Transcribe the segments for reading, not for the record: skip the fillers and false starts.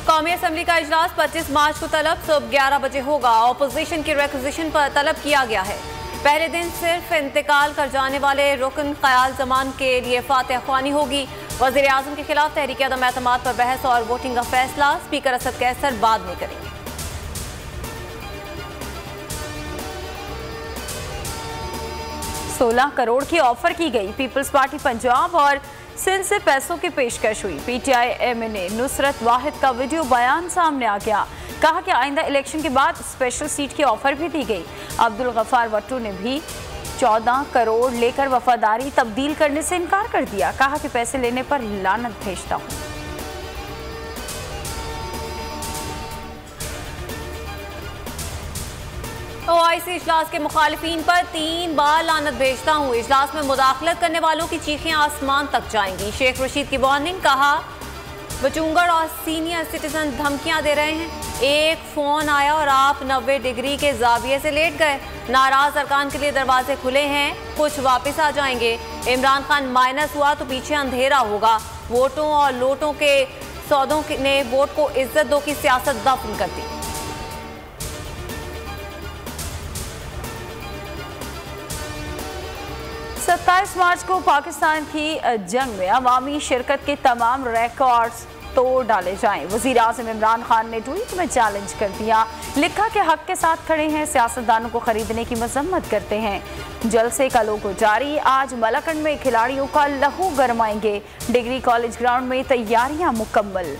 कौमी असम्बली का इजलास 25 मार्च को तलब सुबह 11 बजे होगा। ऑपोजिशन की रिक्विजिशन पर तलब किया गया है। पहले दिन सिर्फ इंतकाल कर जाने वाले रुकन ख्याल जमान के लिए फातह ख्वानी होगी। वज़ीर आज़म के खिलाफ तहरीक अदम एतमाद पर बहस और वोटिंग का फैसला स्पीकर असद कैसर बाद में करेंगे। $16 करोड़ की ऑफर की गई। पीपल्स पार्टी पंजाब और सिंध से पैसों की पेशकश हुई। पीटीआई एमएनए नुसरत वाहिद का वीडियो बयान सामने आ गया। कहा कि आइंदा इलेक्शन के बाद स्पेशल सीट की ऑफर भी दी गई। अब्दुल गफ्फार वट्टू ने भी 14 करोड़ लेकर वफादारी तब्दील करने से इनकार कर दिया। कहा कि पैसे लेने पर लानत भेजता हूँ। ओआईसी इजलास के मुखालिफिन पर 3 बार लानत भेजता हूँ। इजलास में मुदाखलत करने वालों की चीखें आसमान तक जाएंगी। शेख रशीद की वार्निंग। कहा बचूंगड़ और सीनियर सिटीजन धमकियां दे रहे हैं। एक फोन आया और आप 90 डिग्री के जाविये से लेट गए। नाराज अरकान के लिए दरवाजे खुले हैं, कुछ वापस आ जाएंगे। इमरान खान माइनस हुआ तो पीछे अंधेरा होगा। वोटों और लोटों के सौदों ने वोट को इज्जत दो की सियासत दफन कर दी। 27 मार्च को पाकिस्तान की जंग में अवामी शिरकत के तमाम रिकॉर्ड्स तोड़ डाले जाएं। वज़ीर आज़म इमरान खान ने ट्वीट में चैलेंज कर दिया। लिखा कि हक के साथ खड़े हैं, सियासतदानों को खरीदने की मजम्मत करते हैं। जलसे का लोगो जारी। आज मलाकंड में खिलाड़ियों का लहू गरमाएंगे। डिग्री कॉलेज ग्राउंड में तैयारियां मुकम्मल।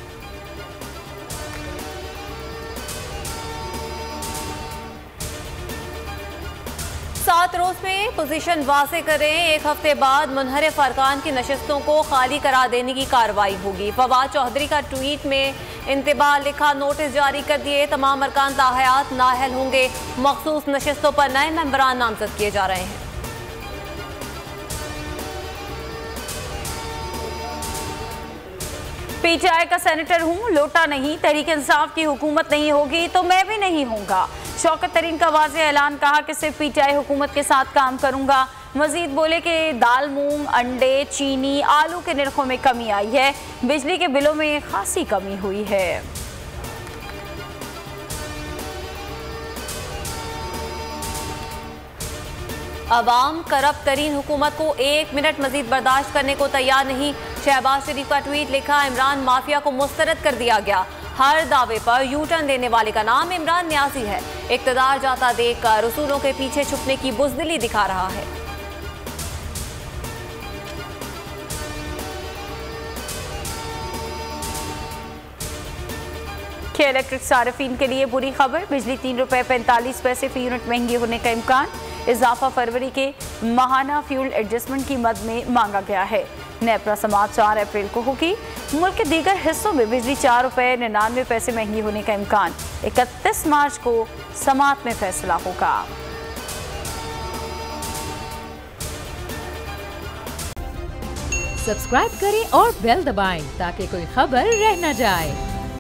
सात रोज में पोजीशन वाजे करें। एक हफ्ते बाद मुनहरिफ अरकान की नशस्तों को खाली करा देने की कार्रवाई होगी। फवाद चौधरी का ट्वीट में इंतबाह लिखा। नोटिस जारी कर दिए। तमाम अरकान ताहयात नाअहल होंगे। मखसूस नशस्तों पर नए मेंबरान नामजद किए जा रहे हैं। पीटीआई का सेनेटर हूँ, लोटा नहीं। तहरीक इंसाफ की हुकूमत नहीं होगी तो मैं भी नहीं होऊंगा। शौकत तरीन का वाज़ेह ऐलान। कहा कि सिर्फ पीटीआई हुकूमत के साथ काम करूंगा। मजीद बोले कि दाल, मूंग, अंडे, चीनी, आलू के निर्खों में कमी आई है। बिजली के बिलों में खासी कमी हुई है। अवाम करप्ट तरीन हुकूमत को 1 मिनट मजीद बर्दाश्त करने को तैयार नहीं। शहबाज शरीफ का ट्वीट लिखा। इमरान माफिया को मुस्तरद कर दिया गया। हर दावे पर यू टर्न देने वाले का नाम इमरान न्याजी है। इक़्तिदार जाता देखकर रसूलों के पीछे छुपने की बुज़दिली दिखा रहा है। के इलेक्ट्रिक सार्फिन के लिए बुरी खबर। बिजली ₹3.45 फी यूनिट महंगी होने का इम्कान। इजाफा फरवरी के माहाना फ्यूल एडजस्टमेंट की मद में मांगा गया है। नेपरा समात 4 अप्रैल को होगी। मुल्क के दीगर हिस्सों में बिजली ₹4.99 महंगी होने का इम्कान। 31 मार्च को समात में फैसला होगा। सब्सक्राइब करें और बेल दबाएं ताकि कोई खबर रह न जाए।